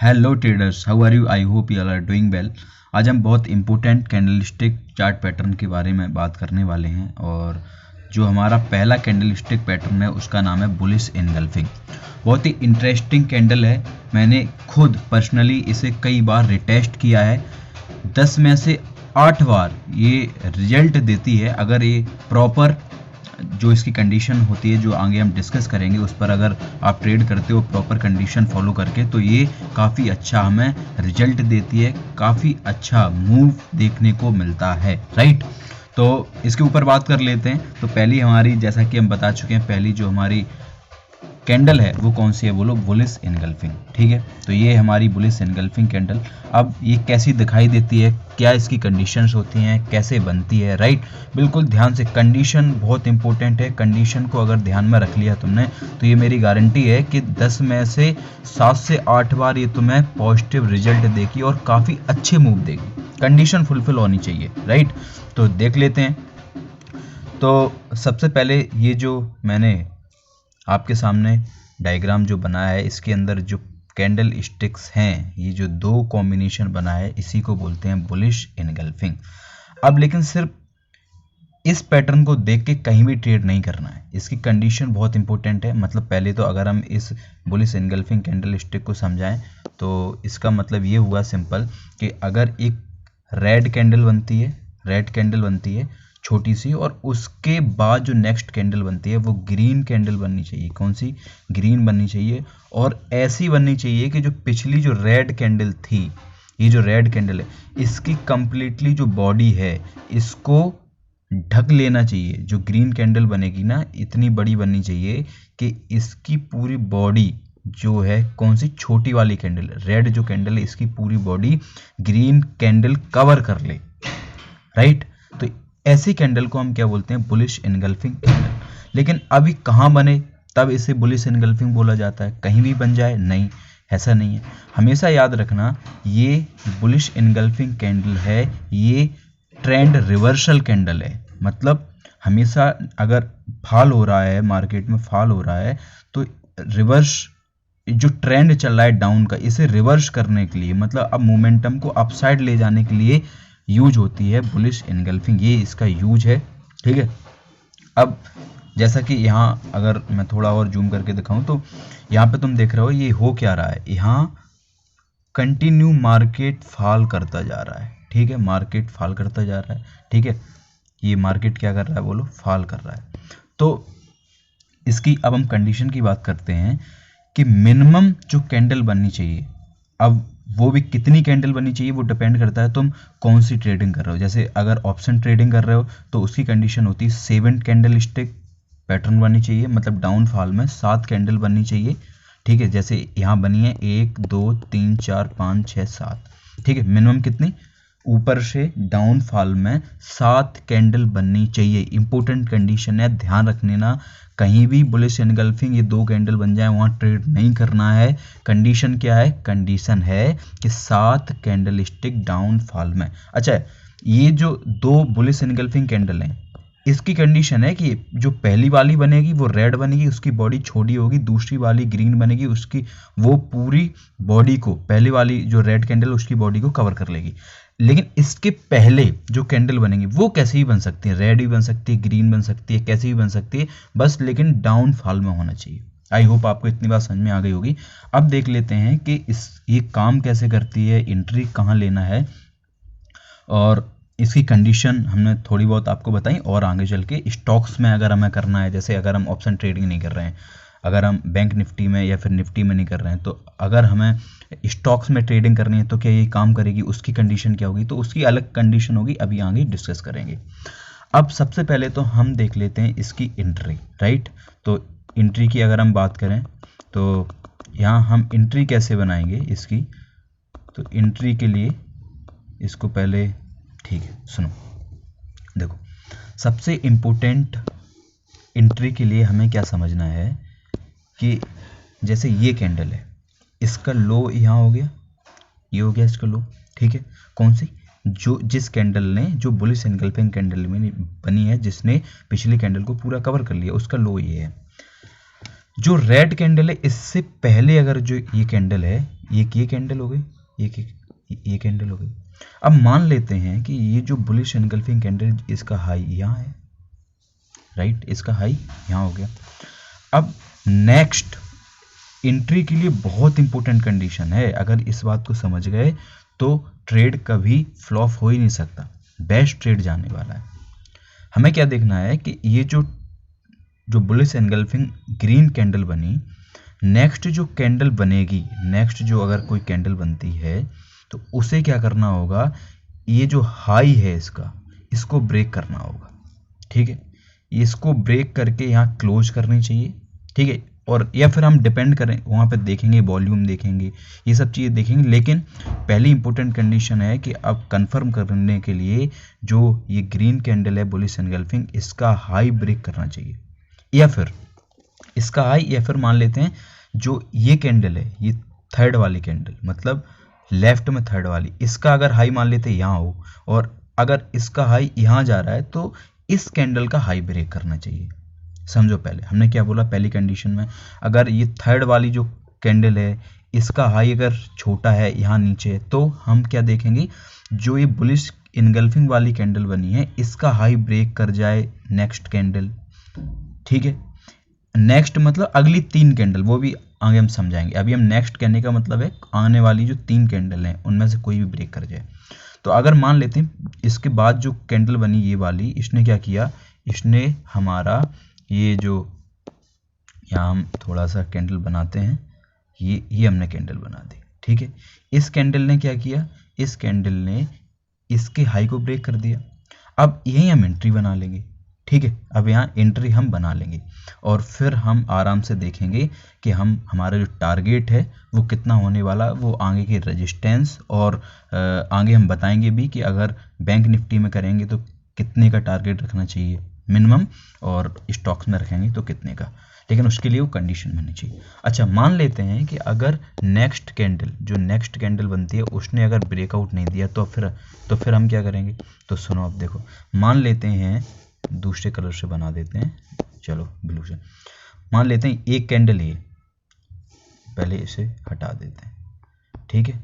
Hello traders, how are you? I hope you are doing well. आज हम बहुत important candlestick chart pattern के बारे में बात करने वाले हैं और जो हमारा पहला कैंडलस्टिक पैटर्न है उसका नाम है बुलिश इनगल्फिंग। बहुत ही इंटरेस्टिंग कैंडल है। मैंने खुद पर्सनली इसे कई बार रिटेस्ट किया है। 10 में से 8 बार ये रिजल्ट देती है अगर ये प्रॉपर जो इसकी कंडीशन होती है, जो आगे हम डिस्कस करेंगे, उस पर अगर आप ट्रेड करते हो प्रॉपर कंडीशन फॉलो करके, तो ये काफ़ी अच्छा हमें रिजल्ट देती है, काफ़ी अच्छा मूव देखने को मिलता है, राइट। तो इसके ऊपर बात कर लेते हैं। तो पहली हमारी, जैसा कि हम बता चुके हैं, पहली जो हमारी कैंडल है वो कौन सी है, बोलो, बुलिश इनगल्फिंग। ठीक है, तो ये हमारी बुलिश इनगल्फिंग कैंडल। अब ये कैसी दिखाई देती है, क्या इसकी कंडीशंस होती हैं, कैसे बनती है, राइट। बिल्कुल ध्यान से, कंडीशन बहुत इंपॉर्टेंट है। कंडीशन को अगर ध्यान में रख लिया तुमने तो ये मेरी गारंटी है कि 10 में से 7 से 8 बार ये तुम्हें पॉजिटिव रिजल्ट देगी और काफ़ी अच्छे मूव देगी। कंडीशन फुलफिल होनी चाहिए, राइट। तो देख लेते हैं। तो सबसे पहले ये जो मैंने आपके सामने डायग्राम जो बनाया है, इसके अंदर जो कैंडल स्टिक्स हैं, ये जो दो कॉम्बिनेशन बना है, इसी को बोलते हैं बुलिश इनगल्फिंग। अब लेकिन सिर्फ इस पैटर्न को देख के कहीं भी ट्रेड नहीं करना है, इसकी कंडीशन बहुत इंपॉर्टेंट है। मतलब पहले तो अगर हम इस बुलिश इनगल्फिंग कैंडल स्टिक को समझाएं तो इसका मतलब ये हुआ सिंपल कि अगर एक रेड कैंडल बनती है छोटी सी, और उसके बाद जो नेक्स्ट कैंडल बनती है वो ग्रीन कैंडल बननी चाहिए। कौन सी? ग्रीन बननी चाहिए। और ऐसी बननी चाहिए कि जो पिछली जो रेड कैंडल थी, ये जो रेड कैंडल है, इसकी कंप्लीटली जो बॉडी है इसको ढक लेना चाहिए। जो ग्रीन कैंडल बनेगी ना, इतनी बड़ी बननी चाहिए कि इसकी पूरी बॉडी जो है, कौन सी? छोटी वाली कैंडल, रेड जो कैंडल है, इसकी पूरी बॉडी ग्रीन कैंडल कवर कर ले, राइट। तो ऐसी कैंडल को हम क्या बोलते हैं? Bullish engulfing candle. लेकिन अभी कहाँ बने तब इसे बुलिश इनगल्फिंग बोला जाता है? कहीं भी बन जाए? नहीं, ऐसा नहीं है। हमेशा याद रखना, ये बुलिश इनगल्फिंग कैंडल है, ये ट्रेंड रिवर्सल कैंडल है। मतलब हमेशा अगर फॉल हो रहा है, मार्केट में फॉल हो रहा है, तो रिवर्स जो ट्रेंड चल रहा है डाउन का, इसे रिवर्स करने के लिए, मतलब अब मोमेंटम को अपसाइड ले जाने के लिए यूज होती है बुलिश इनगल्फिंग। ये इसका यूज है, ठीक है। अब जैसा कि यहाँ अगर मैं थोड़ा और जूम करके दिखाऊं तो यहाँ पे तुम देख रहे हो ये हो क्या रहा है। यहाँ कंटिन्यू मार्केट फॉल करता जा रहा है, ठीक है, मार्केट फॉल करता जा रहा है, ठीक है। ये मार्केट क्या कर रहा है, बोलो? फॉल कर रहा है। तो इसकी अब हम कंडीशन की बात करते हैं कि मिनिमम जो कैंडल बननी चाहिए, अब वो भी कितनी कैंडल बननी चाहिए वो डिपेंड करता है तुम कौन सी ट्रेडिंग कर रहे हो। जैसे अगर ऑप्शन ट्रेडिंग कर रहे हो तो उसकी कंडीशन होती है 7 कैंडल स्टिक पैटर्न बननी चाहिए, मतलब डाउनफॉल में 7 कैंडल बननी चाहिए, ठीक है। जैसे यहाँ बनी है 1 2 3 4 5 6 7, ठीक है। मिनिमम कितनी? ऊपर से डाउनफॉल में 7 कैंडल बननी चाहिए। इंपॉर्टेंट कंडीशन है, ध्यान रखने ना। कहीं भी बुलिश इनगल्फिंग ये 2 कैंडल बन जाए वहां ट्रेड नहीं करना है। कंडीशन क्या है? कंडीशन है कि 7 कैंडल स्टिक डाउनफॉल में। अच्छा, ये जो 2 बुलिश इनगल्फिंग कैंडल हैं, इसकी कंडीशन है कि जो पहली वाली बनेगी वो रेड बनेगी, उसकी बॉडी छोटी होगी। दूसरी वाली ग्रीन बनेगी, उसकी वो पूरी बॉडी को, पहली वाली जो रेड कैंडल उसकी बॉडी को कवर कर लेगी। लेकिन इसके पहले जो कैंडल बनेंगी वो कैसे भी बन सकती है, रेड भी बन सकती है, ग्रीन बन सकती है, कैसे भी बन सकती है, बस लेकिन डाउनफॉल में होना चाहिए। आई होप आपको इतनी बात समझ में आ गई होगी। अब देख लेते हैं कि ये काम कैसे करती है, एंट्री कहाँ लेना है, और इसकी कंडीशन हमने थोड़ी बहुत आपको बताई। और आगे चल के स्टॉक्स में अगर हमें करना है, जैसे अगर हम ऑप्शन ट्रेडिंग नहीं कर रहे हैं, अगर हम बैंक निफ्टी में या फिर निफ्टी में नहीं कर रहे हैं, तो अगर हमें स्टॉक्स में ट्रेडिंग करनी है तो क्या ये काम करेगी, उसकी कंडीशन क्या होगी, तो उसकी अलग कंडीशन होगी, अभी आगे डिस्कस करेंगे। अब सबसे पहले तो हम देख लेते हैं इसकी एंट्री, राइट। तो एंट्री की अगर हम बात करें तो यहाँ हम एंट्री कैसे बनाएंगे इसकी, तो एंट्री के लिए इसको पहले, ठीक है, सुनो, देखो, सबसे इम्पोर्टेंट एंट्री के लिए हमें क्या समझना है कि जैसे ये कैंडल है, इसका लो यहाँ हो गया, ये हो गया इसका लो, ठीक है। कौन सी? जो जिस कैंडल ने, जो बुलिश इनगल्फिंग कैंडल में बनी है, जिसने पिछली कैंडल को पूरा कवर कर लिया, उसका लो ये है। जो रेड कैंडल है, इससे पहले अगर जो ये कैंडल है, ये कैंडल हो गई, ये कैंडल हो गई। अब मान लेते हैं कि ये जो बुलिश एनगल्फिंग कैंडल, इसका हाई यहाँ है, राइट, इसका हाई यहाँ हो गया। अब नेक्स्ट एंट्री के लिए बहुत इंपॉर्टेंट कंडीशन है, अगर इस बात को समझ गए तो ट्रेड कभी फ्लॉप हो ही नहीं सकता, बेस्ट ट्रेड जाने वाला है। हमें क्या देखना है कि ये जो बुलिश एनगल्फिंग ग्रीन कैंडल बनी, नेक्स्ट जो कैंडल बनेगी, नेक्स्ट जो अगर कोई कैंडल बनती है तो उसे क्या करना होगा, ये जो हाई है इसको ब्रेक करना होगा, ठीक है। इसको ब्रेक करके यहाँ क्लोज करनी चाहिए, ठीक है। और या फिर हम डिपेंड करें, वहाँ पे देखेंगे, वॉल्यूम देखेंगे, ये सब चीज़ें देखेंगे, लेकिन पहली इंपॉर्टेंट कंडीशन है कि अब कंफर्म करने के लिए जो ये ग्रीन कैंडल है बुलिश एनगल्फिंग, इसका हाई ब्रेक करना चाहिए, या फिर इसका हाई, या फिर मान लेते हैं जो ये कैंडल है, ये थर्ड वाली कैंडल, मतलब लेफ्ट में थर्ड वाली, इसका अगर हाई मान लेते हैं यहाँ हो, और अगर इसका हाई यहाँ जा रहा है तो इस कैंडल का हाई ब्रेक करना चाहिए। समझो, पहले हमने क्या बोला, पहली कंडीशन में अगर ये थर्ड वाली जो कैंडल है, इसका हाई अगर छोटा है, यहाँ नीचे है, तो हम क्या देखेंगे, जो ये बुलिश इनगल्फिंग वाली कैंडल बनी है, इसका हाई ब्रेक कर जाए नेक्स्ट कैंडल, ठीक है। नेक्स्ट मतलब अगली 3 कैंडल, वो भी आगे हम समझाएंगे। अभी हम नेक्स्ट कहने का मतलब है आने वाली जो 3 कैंडल हैं उनमें से कोई भी ब्रेक कर जाए। तो अगर मान लेते हैं इसके बाद जो कैंडल बनी ये वाली, इसने क्या किया, इसने हमारा ये जो, यहाँ हम थोड़ा सा कैंडल बनाते हैं, ये हमने कैंडल बना दी, ठीक है। इस कैंडल ने क्या किया, इस कैंडल ने इसके हाई को ब्रेक कर दिया। अब यहीं हम एंट्री बना लेंगे, ठीक है। अब यहाँ एंट्री हम बना लेंगे और फिर हम आराम से देखेंगे कि हमारा जो टारगेट है वो कितना होने वाला, वो आगे की रेजिस्टेंस, और आगे हम बताएंगे भी कि अगर बैंक निफ्टी में करेंगे तो कितने का टारगेट रखना चाहिए मिनिमम, और स्टॉक्स में रखेंगे तो कितने का, लेकिन उसके लिए वो कंडीशन बननी चाहिए। अच्छा, मान लेते हैं कि अगर नेक्स्ट कैंडल बनती है उसने अगर ब्रेकआउट नहीं दिया तो फिर हम क्या करेंगे। तो सुनो, अब देखो, मान लेते हैं दूसरे कलर से बना देते हैं, चलो ब्लू से मान लेते हैं, एक कैंडल ये, पहले इसे हटा देते हैं, ठीक है।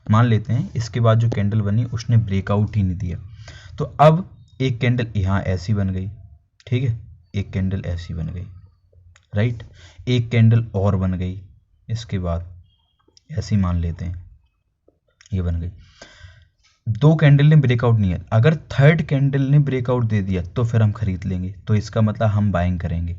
मान लेते हैं इसके बाद जो कैंडल बनी उसने ब्रेकआउट ही नहीं दिया, तो अब एक कैंडल यहाँ ऐसी बन गई, ठीक है, एक कैंडल ऐसी बन गई, राइट, एक कैंडल और बन गई, इसके बाद ऐसी मान लेते हैं ये बन गई। 2 कैंडल ने ब्रेकआउट नहीं है, अगर थर्ड कैंडल ने ब्रेकआउट दे दिया तो फिर हम खरीद लेंगे, तो इसका मतलब हम बाइंग करेंगे,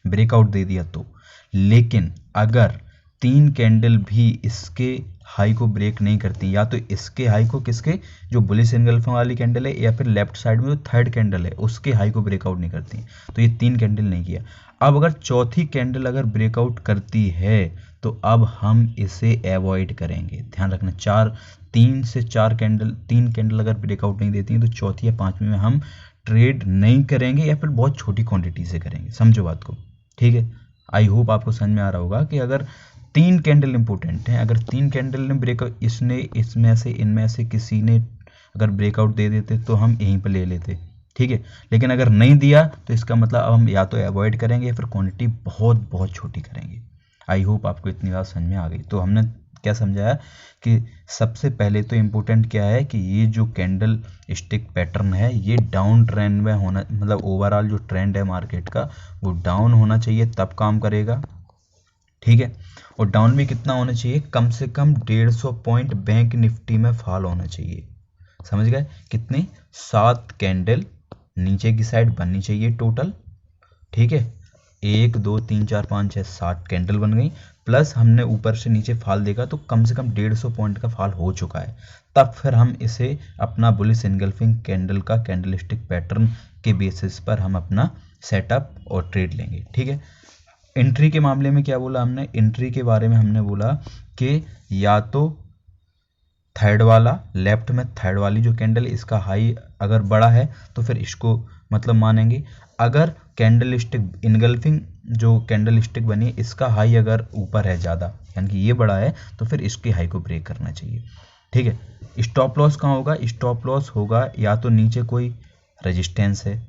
ब्रेकआउट दे दिया तो। लेकिन अगर 3 कैंडल भी इसके हाई को ब्रेक नहीं करती, या तो इसके हाई को, किसके, जो बुलिश एनगल्फिंग वाली कैंडल है, या फिर लेफ्ट साइड में जो थर्ड कैंडल है उसके हाई को ब्रेकआउट नहीं करती, तो ये 3 कैंडल नहीं किया। अब अगर चौथी कैंडल अगर ब्रेकआउट करती है तो अब हम इसे अवॉइड करेंगे, ध्यान रखना। 3 से 4 कैंडल, 3 कैंडल अगर ब्रेकआउट नहीं देती हैं तो चौथी या पांचवी में हम ट्रेड नहीं करेंगे, या फिर बहुत छोटी क्वांटिटी से करेंगे, समझो बात को, ठीक है। आई होप आपको समझ में आ रहा होगा कि अगर 3 कैंडल इंपॉर्टेंट हैं, अगर 3 कैंडल ने ब्रेकआउट, इनमें से किसी ने अगर ब्रेकआउट दे देते तो हम यहीं पर ले लेते, ठीक है। लेकिन अगर नहीं दिया तो इसका मतलब अब हम या तो अवॉइड करेंगे या फिर क्वांटिटी बहुत बहुत छोटी करेंगे। आई होप आपको इतनी बात समझ में आ गई। तो हमने क्या समझाया कि सबसे पहले तो इम्पोर्टेंट क्या है कि ये जो कैंडल स्टिक पैटर्न है ये डाउन ट्रेंड में होना, मतलब ओवरऑल जो ट्रेंड है मार्केट का वो डाउन होना चाहिए, तब काम करेगा, ठीक है। और डाउन भी कितना होना चाहिए, कम से कम 150 पॉइंट बैंक निफ्टी में फॉल होना चाहिए, समझ गए। कितने, 7 कैंडल नीचे की साइड बननी चाहिए टोटल, ठीक है। 1 2 3 4 5 6 7 कैंडल बन गई, प्लस हमने ऊपर से नीचे फॉल देखा तो कम से कम 150 पॉइंट का फॉल हो चुका है, तब फिर हम इसे अपना बुलिश एनगल्फिंग कैंडल का कैंडलस्टिक पैटर्न के बेसिस पर हम अपना सेटअप और ट्रेड लेंगे, ठीक है। एंट्री के मामले में क्या बोला हमने, एंट्री के बारे में हमने बोला कि या तो थर्ड वाला, लेफ्ट में थर्ड वाली जो कैंडल, इसका हाई अगर बड़ा है तो फिर इसको मतलब मानेंगे। अगर कैंडल स्टिक इनगल्फिंग जो कैंडल स्टिक बनी इसका हाई अगर ऊपर है ज़्यादा, यानी कि ये बड़ा है, तो फिर इसके हाई को ब्रेक करना चाहिए, ठीक है। स्टॉप लॉस कहाँ होगा, स्टॉप लॉस होगा या तो नीचे कोई रेजिस्टेंस है,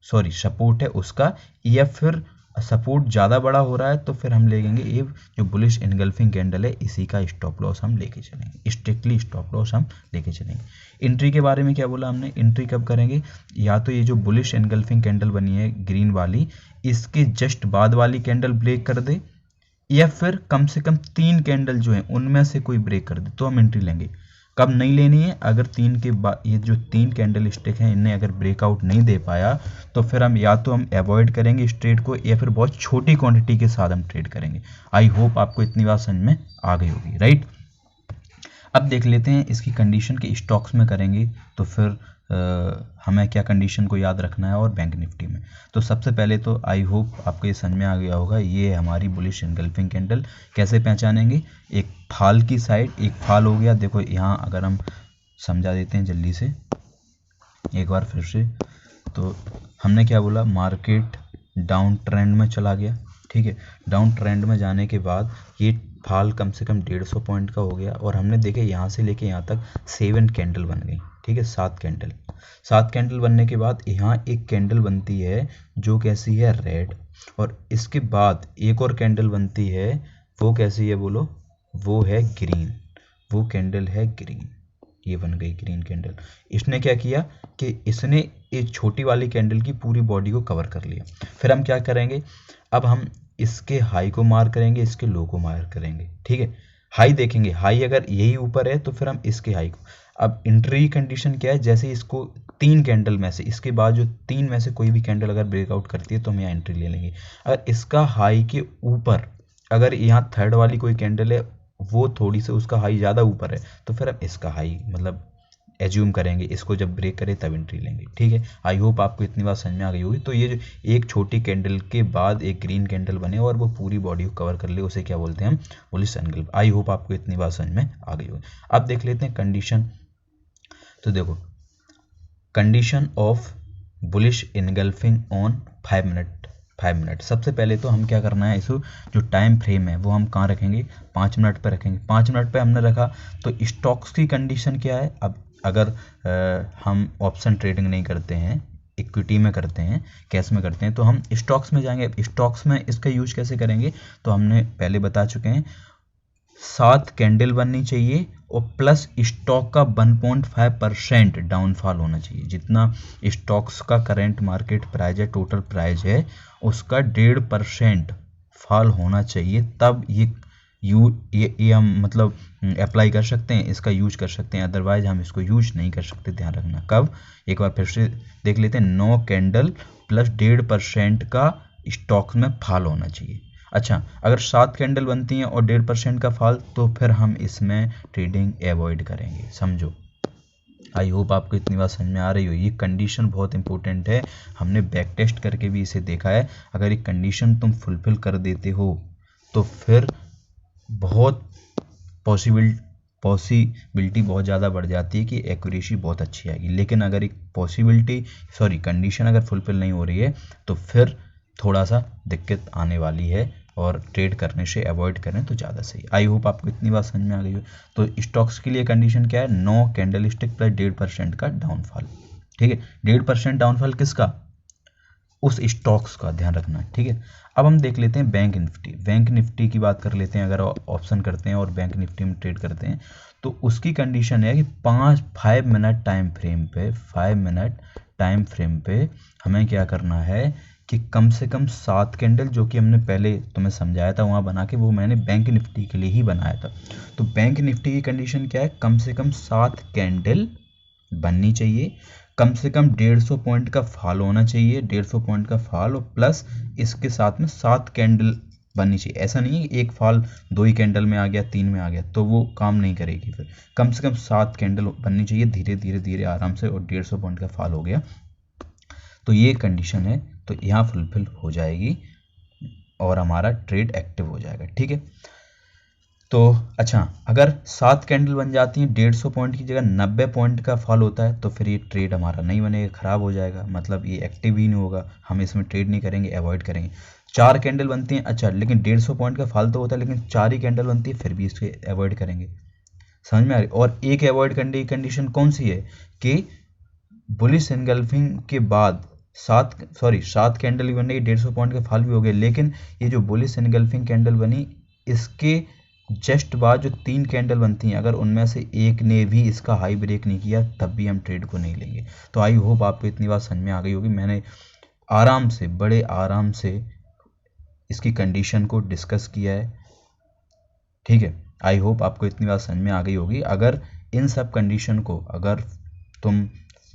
सॉरी सपोर्ट है उसका, या फिर सपोर्ट ज़्यादा बड़ा हो रहा है तो फिर हम लेंगे ये जो बुलिश इनगल्फिंग कैंडल है, इसी का स्टॉप लॉस हम लेके चलेंगे, स्ट्रिक्टली स्टॉप लॉस हम लेके चलेंगे। एंट्री के बारे में क्या बोला हमने, एंट्री कब करेंगे, या तो ये जो बुलिश इनगल्फिंग कैंडल बनी है ग्रीन वाली, इसके जस्ट बाद वाली कैंडल ब्रेक कर दे, या फिर कम से कम 3 कैंडल जो है उनमें से कोई ब्रेक कर दे तो हम एंट्री लेंगे। कब नहीं लेनी है, अगर 3 के बाद ये जो 3 कैंडल स्टिक हैं इन्हें अगर ब्रेकआउट नहीं दे पाया तो फिर हम या तो हम अवॉइड करेंगे इस ट्रेड को, या फिर बहुत छोटी क्वांटिटी के साथ हम ट्रेड करेंगे। आई होप आपको इतनी बात समझ में आ गई होगी, राइट। अब देख लेते हैं इसकी कंडीशन के स्टॉक्स में करेंगे तो फिर हमें क्या कंडीशन को याद रखना है और बैंक निफ्टी में। तो सबसे पहले तो आई होप आपको ये समझ में आ गया होगा, ये हमारी बुलिश इनगल्फिंग कैंडल। कैसे पहचानेंगे, एक फाल की साइड, एक फाल हो गया, देखो यहाँ अगर हम समझा देते हैं जल्दी से एक बार फिर से, तो हमने क्या बोला, मार्केट डाउन ट्रेंड में चला गया, ठीक है। डाउन ट्रेंड में जाने के बाद ये फाल कम से कम 150 पॉइंट का हो गया, और हमने देखे यहाँ से लेके यहाँ तक 7 कैंडल बन गई, ठीक है, 7 कैंडल बनने के बाद यहाँ एक कैंडल बनती है जो कैसी है, रेड, और इसके बाद एक और कैंडल बनती है, वो कैसी है बोलो, वो है ग्रीन, वो कैंडल है ग्रीन, ये बन गई ग्रीन कैंडल। इसने क्या किया कि इसने एक छोटी वाली कैंडल की पूरी बॉडी को कवर कर लिया। फिर हम क्या करेंगे, अब हम इसके हाई को मार करेंगे, इसके लो को मार करेंगे, ठीक है। हाई देखेंगे, हाई अगर यही ऊपर है तो फिर हम इसके हाई को, अब एंट्री कंडीशन क्या है, जैसे इसको 3 कैंडल में से, इसके बाद जो 3 में से कोई भी कैंडल अगर ब्रेकआउट करती है तो हम यहाँ एंट्री ले लेंगे। अगर इसका हाई के ऊपर, अगर यहाँ थर्ड वाली कोई कैंडल है वो थोड़ी सी उसका हाई ज़्यादा ऊपर है तो फिर हम इसका हाई मतलब एज्यूम करेंगे, इसको जब ब्रेक करे तब एंट्री लेंगे, ठीक है। आई होप आपको इतनी बात समझ में आ गई होगी। तो ये जो एक छोटी कैंडल के बाद एक ग्रीन कैंडल बने और वो पूरी बॉडी को कवर कर ले, उसे क्या बोलते हैं हम, बुलिश इनगल्फ। आई होप आपको इतनी बात समझ में आ गई होगी। अब देख लेते हैं कंडीशन। तो देखो, condition of bullish engulfing on 5 minute. सबसे पहले तो हम क्या करना है, इसको जो टाइम फ्रेम है वो हम कहाँ रखेंगे, 5 मिनट पर रखेंगे। 5 मिनट पर हमने रखा तो स्टॉक्स की कंडीशन क्या है, अब अगर हम ऑप्शन ट्रेडिंग नहीं करते हैं, इक्विटी में करते हैं, कैश में करते हैं, तो हम स्टॉक्स में जाएंगे। स्टॉक्स में इसका यूज कैसे करेंगे, तो हमने पहले बता चुके हैं, 7 कैंडल बननी चाहिए और प्लस स्टॉक का 1.5% डाउनफॉल होना चाहिए। जितना स्टॉक्स का करंट मार्केट प्राइस है, टोटल प्राइस है, उसका 1.5% फॉल होना चाहिए, तब ये हम मतलब अप्लाई कर सकते हैं, इसका यूज कर सकते हैं, अदरवाइज हम इसको यूज नहीं कर सकते। ध्यान रखना। कब, एक बार फिर से देख लेते हैं, 9 कैंडल प्लस 1.5% का स्टॉक्स में फॉल होना चाहिए। अच्छा, अगर 7 कैंडल बनती हैं और 1.5% का फॉल, तो फिर हम इसमें ट्रेडिंग अवॉइड करेंगे, समझो। आई होप आपको इतनी बात समझ में आ रही हो। ये कंडीशन बहुत इंपॉर्टेंट है, हमने बैक टेस्ट करके भी इसे देखा है। अगर ये कंडीशन तुम फुलफिल कर देते हो तो फिर बहुत पॉसिबिलिटी बहुत ज़्यादा बढ़ जाती है कि एक्यूरेसी बहुत अच्छी आएगी। लेकिन अगर एक कंडीशन अगर फुलफिल नहीं हो रही है तो फिर थोड़ा सा दिक्कत आने वाली है, और ट्रेड करने से अवॉइड करें तो ज़्यादा सही। आई होप आपको इतनी बात समझ में आ गई हो। तो स्टॉक्स के लिए कंडीशन क्या है, 9 कैंडल स्टिक प्लस 1.5% का डाउनफॉल, ठीक है। 1.5% डाउनफॉल किसका, उस स्टॉक्स का, ध्यान रखना है, ठीक है। अब हम देख लेते हैं बैंक निफ्टी। बैंक निफ्टी की बात कर लेते हैं। अगर ऑप्शन करते हैं और बैंक निफ्टी में ट्रेड करते हैं तो उसकी कंडीशन है कि 5 मिनट टाइम फ्रेम पे हमें क्या करना है कि कम से कम 7 कैंडल, जो कि हमने पहले तुम्हें समझाया था वहाँ बना के, वो मैंने बैंक निफ्टी के लिए ही बनाया था। तो बैंक निफ्टी की कंडीशन क्या है, कम से कम 7 कैंडल बननी चाहिए, कम से कम 150 पॉइंट का फॉल होना चाहिए, 150 पॉइंट का फॉल, और प्लस इसके साथ में 7 कैंडल बननी चाहिए। ऐसा नहीं है एक फॉल 2 ही कैंडल में आ गया, 3 में आ गया, तो वो काम नहीं करेगी। फिर कम से कम 7 कैंडल बननी चाहिए, धीरे धीरे आराम से, और 150 पॉइंट का फॉल हो गया तो ये कंडीशन है, तो यहाँ फुलफिल हो जाएगी और हमारा ट्रेड एक्टिव हो जाएगा, ठीक है। तो अच्छा, अगर 7 कैंडल बन जाती हैं, 150 पॉइंट की जगह 90 पॉइंट का फॉल होता है, तो फिर ये ट्रेड हमारा नहीं बनेगा, ख़राब हो जाएगा, मतलब ये एक्टिव ही नहीं होगा, हम इसमें ट्रेड नहीं करेंगे, अवॉइड करेंगे। 4 कैंडल बनती हैं, अच्छा, लेकिन 150 पॉइंट का फॉल तो होता है, लेकिन 4 ही कैंडल बनती है, फिर भी इसके अवॉइड करेंगे, समझ में आ रही। और एक अवॉइड करने की कंडीशन कौन सी है कि बुलिश एनगल्फिंग के बाद सात कैंडल भी बन गई, 150 पॉइंट के फॉल भी हो गए, लेकिन ये जो बुलिश एनगल्फिंग कैंडल बनी, इसके जस्ट बाद जो 3 कैंडल बनती हैं, अगर उनमें से एक ने भी इसका हाई ब्रेक नहीं किया तब भी हम ट्रेड को नहीं लेंगे। तो आई होप आपको इतनी बात समझ में आ गई होगी। मैंने आराम से, बड़े आराम से इसकी कंडीशन को डिस्कस किया है, ठीक है। आई होप आपको इतनी बात समझ में आ गई होगी। अगर इन सब कंडीशन को अगर तुम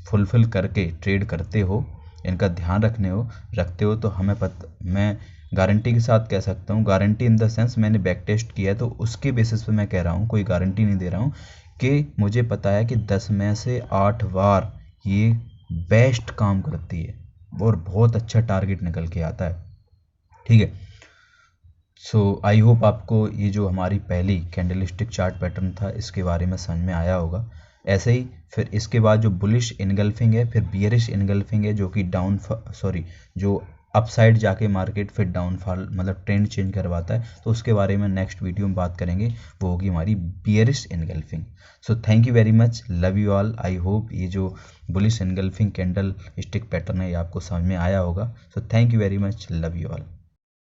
फुलफिल करके ट्रेड करते हो, इनका ध्यान रखते हो तो मैं गारंटी के साथ कह सकता हूँ, गारंटी इन द सेंस मैंने बैक टेस्ट किया है तो उसके बेसिस पे मैं कह रहा हूँ, कोई गारंटी नहीं दे रहा हूँ, कि मुझे पता है कि 10 में से 8 बार ये बेस्ट काम करती है और बहुत अच्छा टारगेट निकल के आता है, ठीक है। सो आई होप आपको ये जो हमारी पहली कैंडलस्टिक चार्ट पैटर्न था इसके बारे में समझ में आया होगा। ऐसे ही फिर इसके बाद जो बुलिश इनगल्फिंग है, फिर बियरिश इनगल्फिंग है, जो कि जो अपसाइड जाके मार्केट फिर डाउनफॉल मतलब ट्रेंड चेंज करवाता है, तो उसके बारे में नेक्स्ट वीडियो में बात करेंगे, वो होगी हमारी bearish engulfing. So thank you very much, love you all. I hope ये जो bullish engulfing candle stick pattern है ये आपको समझ में आया होगा। So thank you very much, love you all.